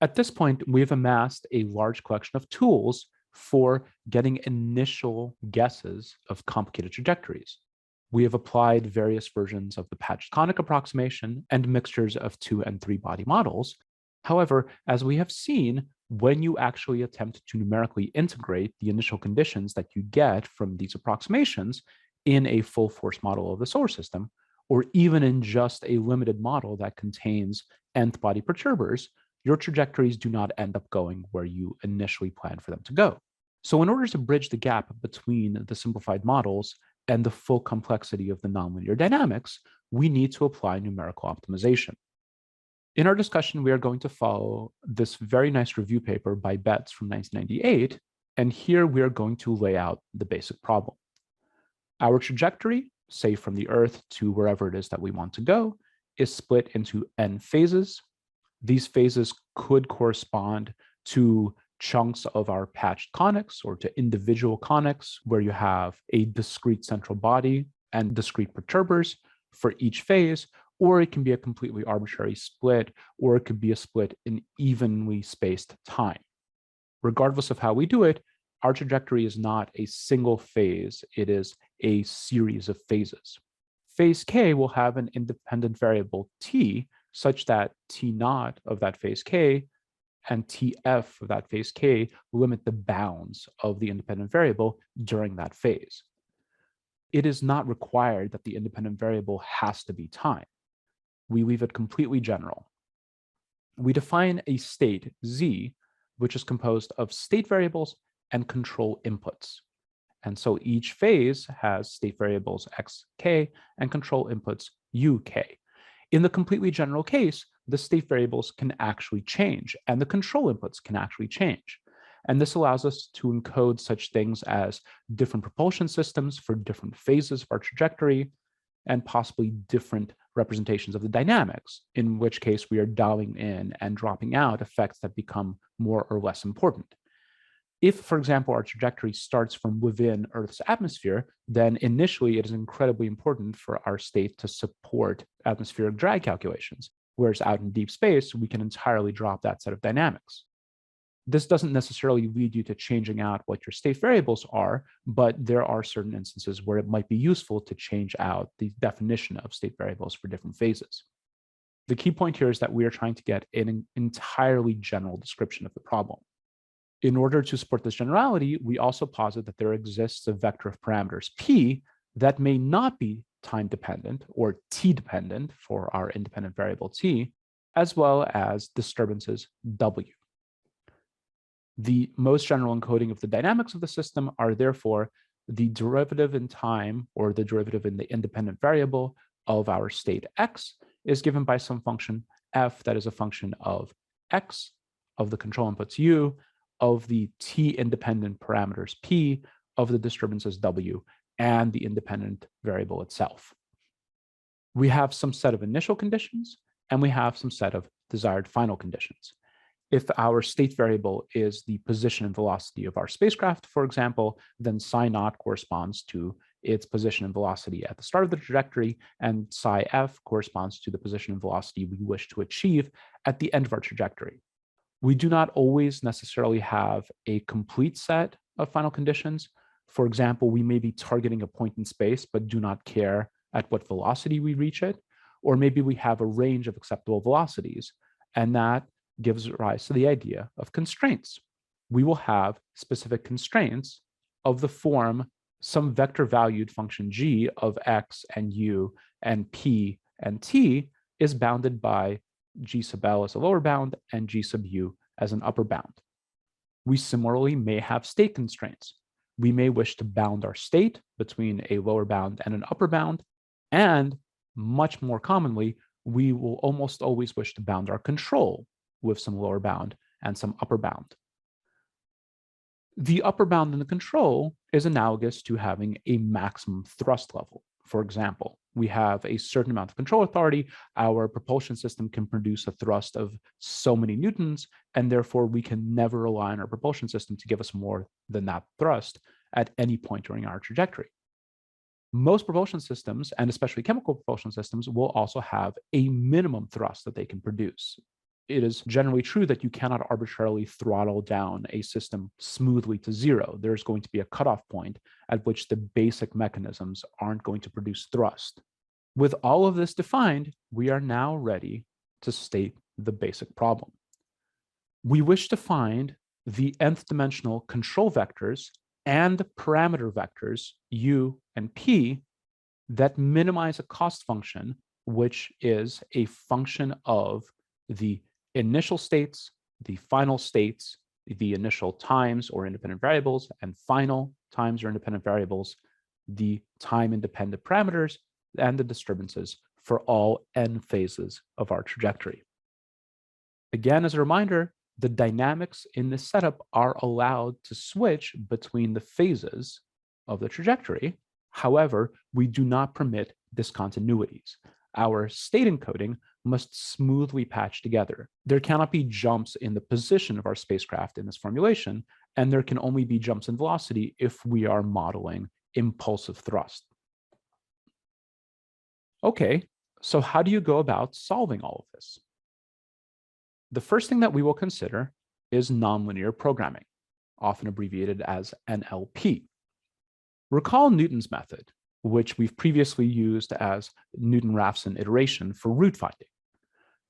At this point, we've amassed a large collection of tools for getting initial guesses of complicated trajectories. We have applied various versions of the patched conic approximation and mixtures of 2 and 3 body models. However, as we have seen, when you actually attempt to numerically integrate the initial conditions that you get from these approximations in a full force model of the solar system, or even in just a limited model that contains nth body perturbers, your trajectories do not end up going where you initially planned for them to go. So in order to bridge the gap between the simplified models and the full complexity of the nonlinear dynamics, we need to apply numerical optimization. In our discussion, we are going to follow this very nice review paper by Betts from 1998, and here we are going to lay out the basic problem. Our trajectory, say from the Earth to wherever it is that we want to go, is split into n phases. These phases could correspond to chunks of our patched conics or to individual conics where you have a discrete central body and discrete perturbers for each phase, or it can be a completely arbitrary split, or it could be a split in evenly spaced time. Regardless of how we do it, our trajectory is not a single phase, it is a series of phases. Phase k will have an independent variable t, such that t naught of that phase k and tf of that phase k limit the bounds of the independent variable during that phase. It is not required that the independent variable has to be time. We leave it completely general. We define a state z, which is composed of state variables and control inputs. And so each phase has state variables xk and control inputs uk. In the completely general case, the state variables can actually change and the control inputs can actually change. And this allows us to encode such things as different propulsion systems for different phases of our trajectory and possibly different representations of the dynamics, in which case we are dialing in and dropping out effects that become more or less important. If, for example, our trajectory starts from within Earth's atmosphere, then initially it is incredibly important for our state to support atmospheric drag calculations, whereas out in deep space, we can entirely drop that set of dynamics. This doesn't necessarily lead you to changing out what your state variables are, but there are certain instances where it might be useful to change out the definition of state variables for different phases. The key point here is that we are trying to get an entirely general description of the problem. In order to support this generality, we also posit that there exists a vector of parameters p that may not be time dependent or t dependent for our independent variable t, as well as disturbances w. The most general encoding of the dynamics of the system are therefore the derivative in time or the derivative in the independent variable of our state x is given by some function f that is a function of x, of the control inputs u, of the t independent parameters p, of the disturbances w, and the independent variable itself. We have some set of initial conditions, and we have some set of desired final conditions. If our state variable is the position and velocity of our spacecraft, for example, then psi naught corresponds to its position and velocity at the start of the trajectory, and psi f corresponds to the position and velocity we wish to achieve at the end of our trajectory. We do not always necessarily have a complete set of final conditions. For example, we may be targeting a point in space, but do not care at what velocity we reach it. Or maybe we have a range of acceptable velocities, and that gives rise to the idea of constraints. We will have specific constraints of the form some vector valued function g of x and u and p and t is bounded by g sub l as a lower bound and g sub u as an upper bound. We similarly may have state constraints. We may wish to bound our state between a lower bound and an upper bound, and much more commonly, we will almost always wish to bound our control with some lower bound and some upper bound. The upper bound in the control is analogous to having a maximum thrust level. For example, we have a certain amount of control authority, our propulsion system can produce a thrust of so many newtons, and therefore we can never rely on our propulsion system to give us more than that thrust at any point during our trajectory. Most propulsion systems, and especially chemical propulsion systems, will also have a minimum thrust that they can produce. it is generally true that you cannot arbitrarily throttle down a system smoothly to zero. There's going to be a cutoff point at which the basic mechanisms aren't going to produce thrust. With all of this defined, we are now ready to state the basic problem. We wish to find the nth dimensional control vectors and parameter vectors u and p that minimize a cost function, which is a function of the initial states, the final states, the initial times or independent variables, and final times or independent variables, the time-independent parameters, and the disturbances for all n phases of our trajectory. Again, as a reminder, the dynamics in this setup are allowed to switch between the phases of the trajectory. However, we do not permit discontinuities. Our state encoding must smoothly patch together. There cannot be jumps in the position of our spacecraft in this formulation, and there can only be jumps in velocity if we are modeling impulsive thrust. Okay, so how do you go about solving all of this? The first thing that we will consider is nonlinear programming, often abbreviated as NLP. Recall Newton's method, which we've previously used as Newton-Raphson iteration for root finding.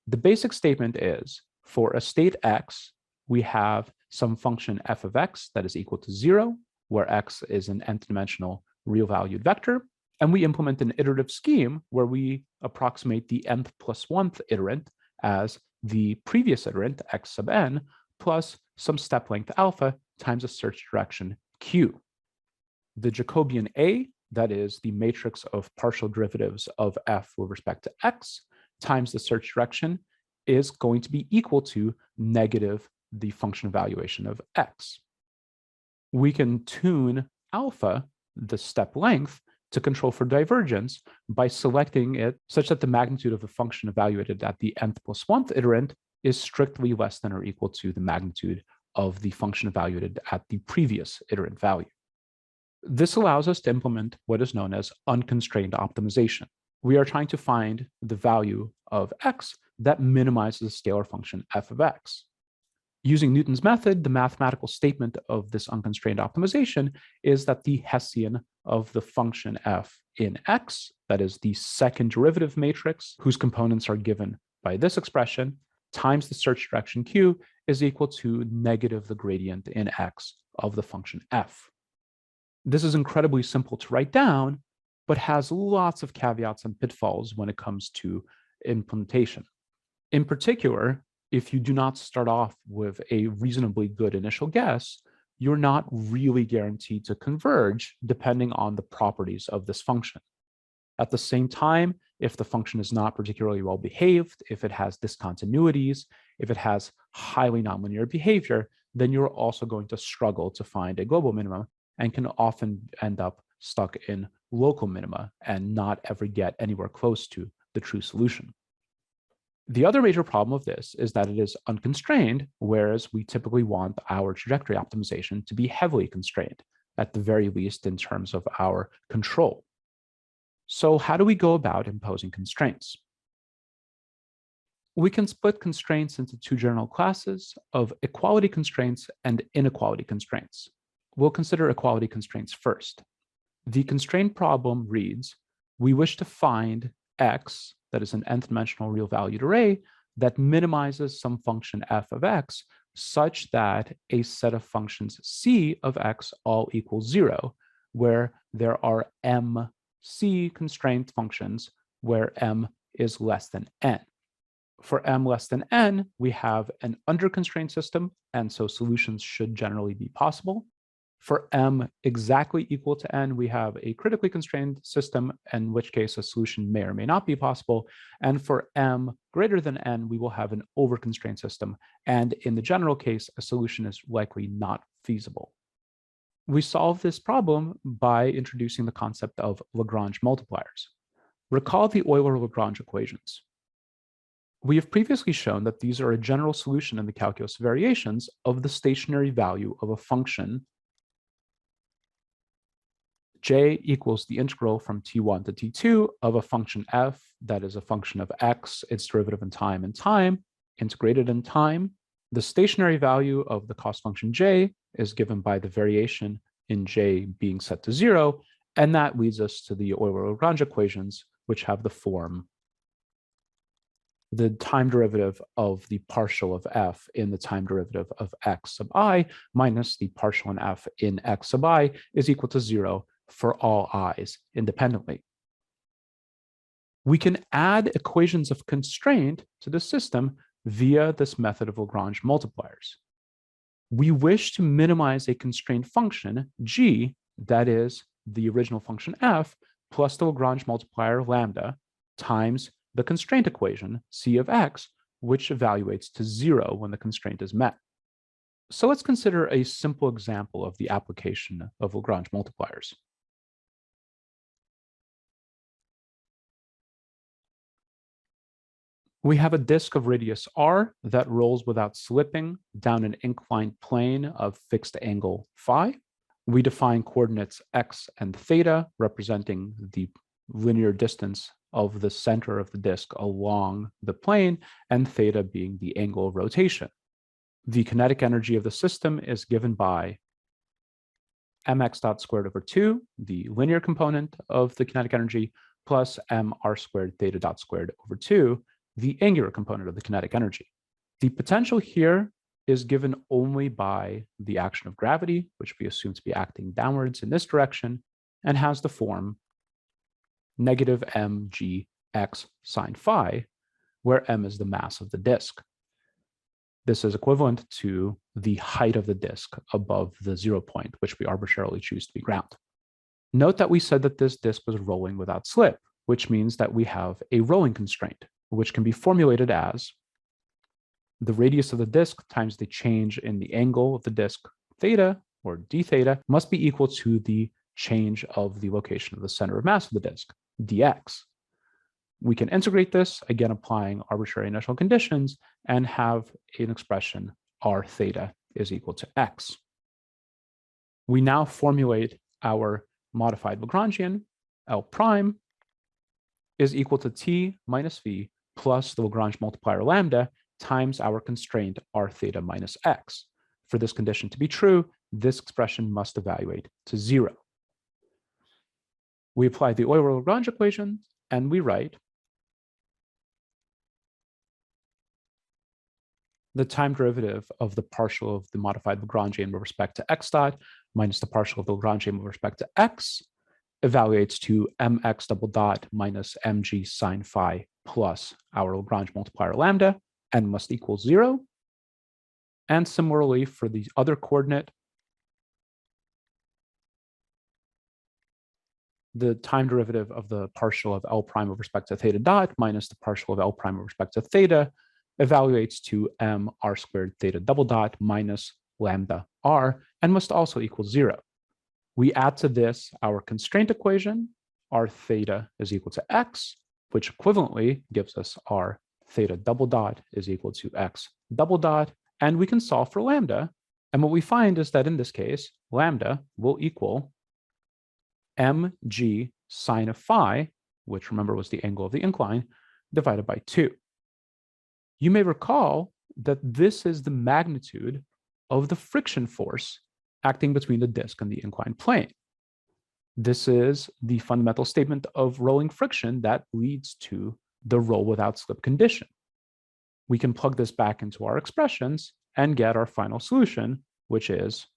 The basic statement is, for a state x, we have some function f of x that is equal to 0, where x is an nth-dimensional real-valued vector, and we implement an iterative scheme where we approximate the nth plus 1th iterant as the previous iterant, x sub n, plus some step length alpha times a search direction q. The Jacobian A, that is the matrix of partial derivatives of f with respect to x, times the search direction, is going to be equal to negative the function evaluation of x. We can tune alpha, the step length, to control for divergence by selecting it such that the magnitude of the function evaluated at the nth plus 1th iterant is strictly less than or equal to the magnitude of the function evaluated at the previous iterant value. This allows us to implement what is known as unconstrained optimization. We are trying to find the value of x that minimizes the scalar function f of x. Using Newton's method, the mathematical statement of this unconstrained optimization is that the Hessian of the function f in x, that is the second derivative matrix whose components are given by this expression, times the search direction q is equal to negative the gradient in x of the function f. This is incredibly simple to write down, but has lots of caveats and pitfalls when it comes to implementation. In particular, if you do not start off with a reasonably good initial guess, you're not really guaranteed to converge depending on the properties of this function. At the same time, if the function is not particularly well behaved, if it has discontinuities, if it has highly nonlinear behavior, then you're also going to struggle to find a global minimum and can often end up stuck in local minima and not ever get anywhere close to the true solution. The other major problem of this is that it is unconstrained, whereas we typically want our trajectory optimization to be heavily constrained, at the very least in terms of our control. So how do we go about imposing constraints? We can split constraints into two general classes of equality constraints and inequality constraints. We'll consider equality constraints first. The constraint problem reads, we wish to find x, that is an nth-dimensional real-valued array, that minimizes some function f of x such that a set of functions c of x all equals 0, where there are mc constraint functions where m is less than n. For m less than n, we have an under-constrained system, and so solutions should generally be possible. For m exactly equal to n, we have a critically constrained system, in which case a solution may or may not be possible. And for m greater than n, we will have an over-constrained system. And in the general case, a solution is likely not feasible. We solve this problem by introducing the concept of Lagrange multipliers. Recall the Euler-Lagrange equations. We have previously shown that these are a general solution in the calculus variations of the stationary value of a function j equals the integral from t1 to t2 of a function f, that is a function of x, its derivative in time, integrated in time. The stationary value of the cost function j is given by the variation in j being set to 0, and that leads us to the Euler-Lagrange equations, which have the form the time derivative of the partial of f in the time derivative of x sub I minus the partial in f in x sub I is equal to 0 for all i's independently. We can add equations of constraint to the system via this method of Lagrange multipliers. We wish to minimize a constraint function, g, that is the original function f, plus the Lagrange multiplier lambda times the constraint equation, c of x, which evaluates to 0 when the constraint is met. So let's consider a simple example of the application of Lagrange multipliers. We have a disk of radius r that rolls without slipping down an inclined plane of fixed angle phi. We define coordinates x and theta, representing the linear distance of the center of the disk along the plane, and theta being the angle of rotation. The kinetic energy of the system is given by mx dot squared over 2, the linear component of the kinetic energy, plus mr squared theta dot squared over 2, the angular component of the kinetic energy. The potential here is given only by the action of gravity, which we assume to be acting downwards in this direction, and has the form negative mg x sine phi, where m is the mass of the disk. This is equivalent to the height of the disk above the 0 point, which we arbitrarily choose to be ground. Note that we said that this disk was rolling without slip, which means that we have a rolling constraint, which can be formulated as the radius of the disk times the change in the angle of the disk theta, or d theta, must be equal to the change of the location of the center of mass of the disk, dx. We can integrate this, again applying arbitrary initial conditions, and have an expression r theta is equal to x. We now formulate our modified Lagrangian, L prime is equal to t minus v plus the Lagrange multiplier lambda times our constraint r theta minus x. For this condition to be true, this expression must evaluate to 0. We apply the Euler-Lagrange equation, and we write the time derivative of the partial of the modified Lagrangian with respect to x dot minus the partial of the Lagrangian with respect to x evaluates to mx double dot minus mg sine phi plus our Lagrange multiplier lambda, and must equal 0. And similarly for the other coordinate, the time derivative of the partial of L prime with respect to theta dot minus the partial of L prime with respect to theta evaluates to m r squared theta double dot minus lambda r, and must also equal 0. We add to this our constraint equation, r theta is equal to x, which equivalently gives us r theta double dot is equal to x double dot, and we can solve for lambda. And what we find is that in this case, lambda will equal mg sine of phi, which remember was the angle of the incline, divided by 2. You may recall that this is the magnitude of the friction force acting between the disk and the inclined plane. This is the fundamental statement of rolling friction that leads to the roll without slip condition. We can plug this back into our expressions and get our final solution, which is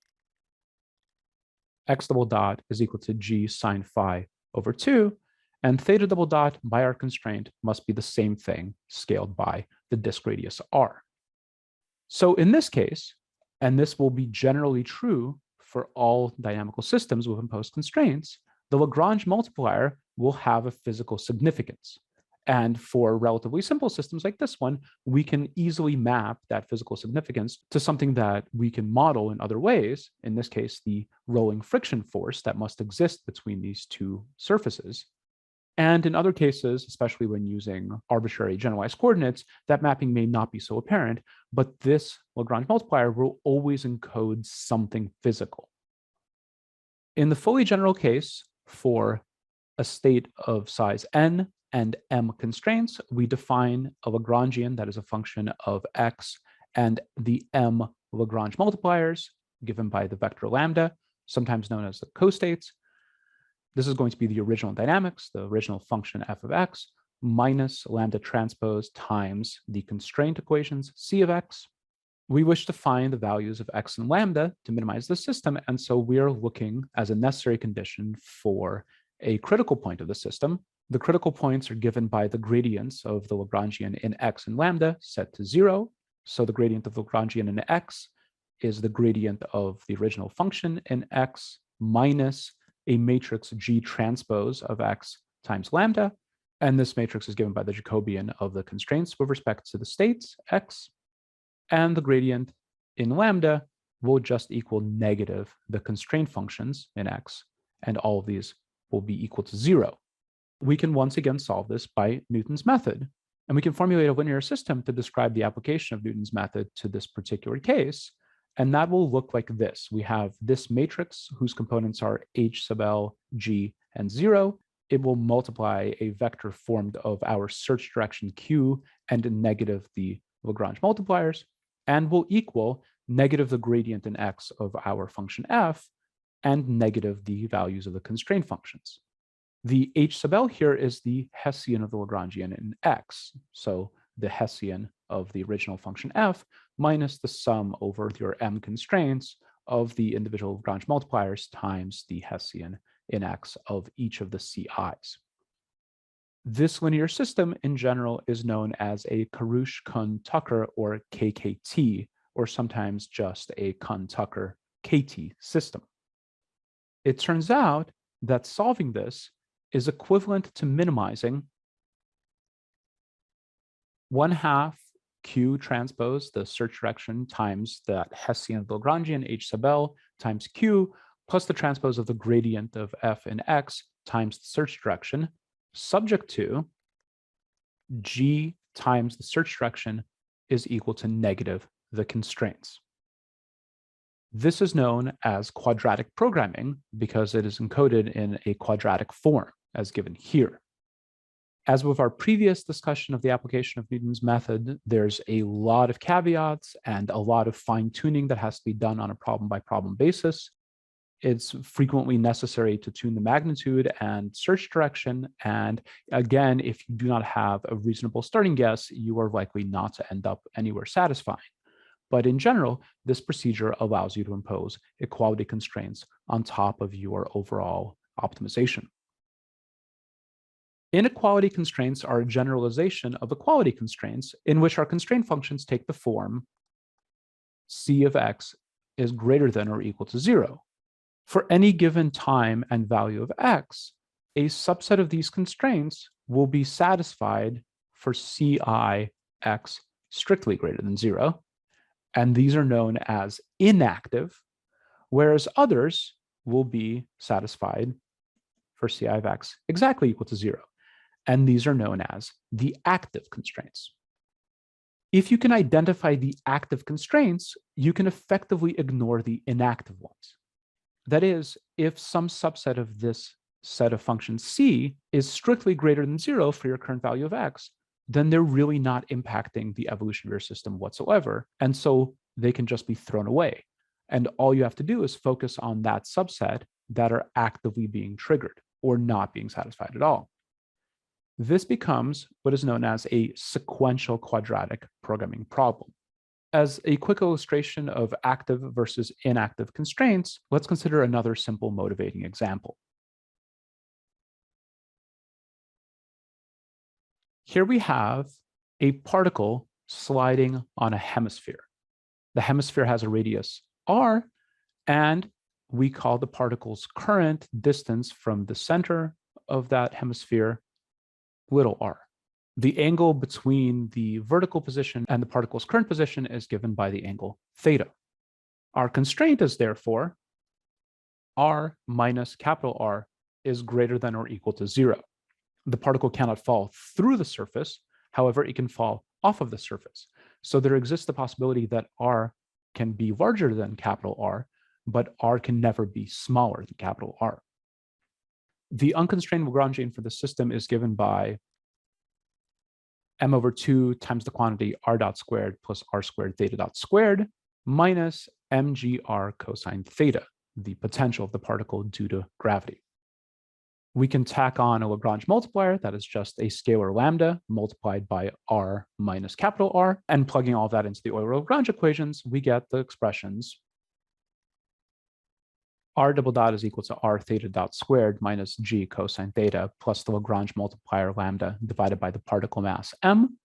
x double dot is equal to g sine phi over 2, and theta double dot by our constraint must be the same thing scaled by the disk radius r. So in this case, and this will be generally true for all dynamical systems with imposed constraints, the Lagrange multiplier will have a physical significance. And for relatively simple systems like this one, we can easily map that physical significance to something that we can model in other ways, in this case, the rolling friction force that must exist between these two surfaces. And in other cases, especially when using arbitrary generalized coordinates, that mapping may not be so apparent, but this Lagrange multiplier will always encode something physical. In the fully general case, for a state of size n and m constraints, we define a Lagrangian that is a function of x and the m Lagrange multipliers given by the vector lambda, sometimes known as the costates. This is going to be the original dynamics, the original function f of x, minus lambda transpose times the constraint equations c of x. We wish to find the values of x and lambda to minimize the system, and so we are looking as a necessary condition for a critical point of the system. The critical points are given by the gradients of the Lagrangian in x and lambda set to 0. So the gradient of the Lagrangian in x is the gradient of the original function in x minus a matrix G transpose of x times lambda. And this matrix is given by the Jacobian of the constraints with respect to the states, x. And the gradient in lambda will just equal negative the constraint functions in x, and all of these will be equal to 0. We can once again solve this by Newton's method, and we can formulate a linear system to describe the application of Newton's method to this particular case, and that will look like this. We have this matrix whose components are h sub l, g, and 0. It will multiply a vector formed of our search direction q and negative the Lagrange multipliers, and will equal negative the gradient in x of our function f and negative the values of the constraint functions. The h sub l here is the Hessian of the Lagrangian in x, so the Hessian of the original function f minus the sum over your m constraints of the individual Lagrange multipliers times the Hessian in x of each of the ci's. This linear system in general is known as a Karush-Kuhn-Tucker or KKT, or sometimes just a Kuhn-Tucker KT system. It turns out that solving this is equivalent to minimizing 1/2 q transpose the search direction times that Hessian Lagrangian h sub l times q plus the transpose of the gradient of f in x times the search direction, subject to g times the search direction is equal to negative the constraints. This is known as quadratic programming because it is encoded in a quadratic form, as given here. As with our previous discussion of the application of Newton's method, there's a lot of caveats and a lot of fine-tuning that has to be done on a problem-by-problem basis. It's frequently necessary to tune the magnitude and search direction. And again, if you do not have a reasonable starting guess, you are likely not to end up anywhere satisfying. But in general, this procedure allows you to impose equality constraints on top of your overall optimization. Inequality constraints are a generalization of equality constraints in which our constraint functions take the form c of x is greater than or equal to 0. For any given time and value of x, a subset of these constraints will be satisfied for ci x strictly greater than 0, and these are known as inactive, whereas others will be satisfied for ci of x exactly equal to 0, and these are known as the active constraints. If you can identify the active constraints, you can effectively ignore the inactive ones. That is, if some subset of this set of functions c is strictly greater than 0 for your current value of x, then they're really not impacting the evolution of your system whatsoever, and so they can just be thrown away. And all you have to do is focus on that subset that are actively being triggered or not being satisfied at all. This becomes what is known as a sequential quadratic programming problem. As a quick illustration of active versus inactive constraints, let's consider another simple motivating example. Here we have a particle sliding on a hemisphere. The hemisphere has a radius r, and we call the particle's current distance from the center of that hemisphere little r. The angle between the vertical position and the particle's current position is given by the angle theta. Our constraint is therefore r minus capital R is greater than or equal to 0. The particle cannot fall through the surface. However, it can fall off of the surface. So there exists the possibility that r can be larger than capital R, but r can never be smaller than capital R. The unconstrained Lagrangian for the system is given by m over 2 times the quantity r dot squared plus r squared theta dot squared minus mgr cosine theta, the potential of the particle due to gravity. We can tack on a Lagrange multiplier that is just a scalar lambda multiplied by r minus capital R, and plugging all that into the Euler-Lagrange equations, we get the expressions r double dot is equal to r theta dot squared minus g cosine theta plus the Lagrange multiplier lambda divided by the particle mass m,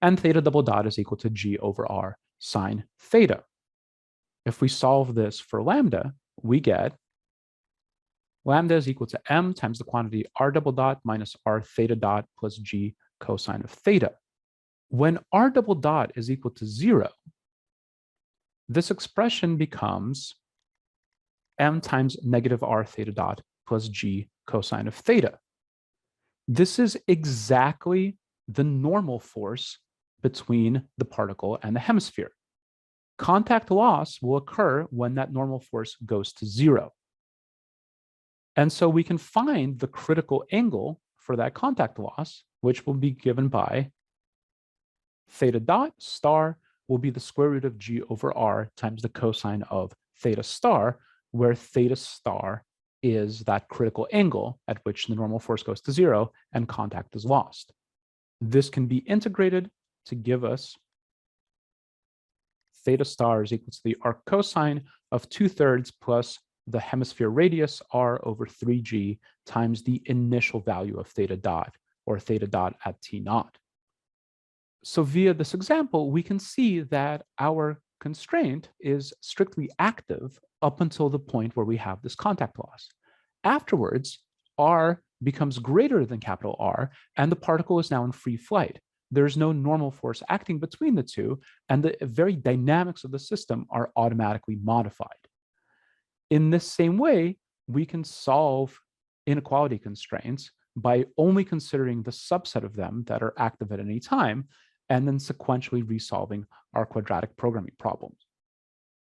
and theta double dot is equal to g over r sine theta. If we solve this for lambda, we get lambda is equal to m times the quantity r double dot minus r theta dot plus g cosine of theta. When r double dot is equal to 0, this expression becomes m times negative r theta dot plus g cosine of theta. This is exactly the normal force between the particle and the hemisphere. Contact loss will occur when that normal force goes to 0. And so we can find the critical angle for that contact loss, which will be given by theta dot star will be the square root of g over r times the cosine of theta star, where theta star is that critical angle at which the normal force goes to 0 and contact is lost. This can be integrated to give us theta star is equal to the arc cosine of 2/3 plus the hemisphere radius r over 3g times the initial value of theta dot, or theta dot at t naught. So via this example, we can see that our constraint is strictly active up until the point where we have this contact loss. Afterwards, r becomes greater than capital R, and the particle is now in free flight. There's no normal force acting between the two, and the very dynamics of the system are automatically modified. In this same way, we can solve inequality constraints by only considering the subset of them that are active at any time, and then sequentially resolving our quadratic programming problems.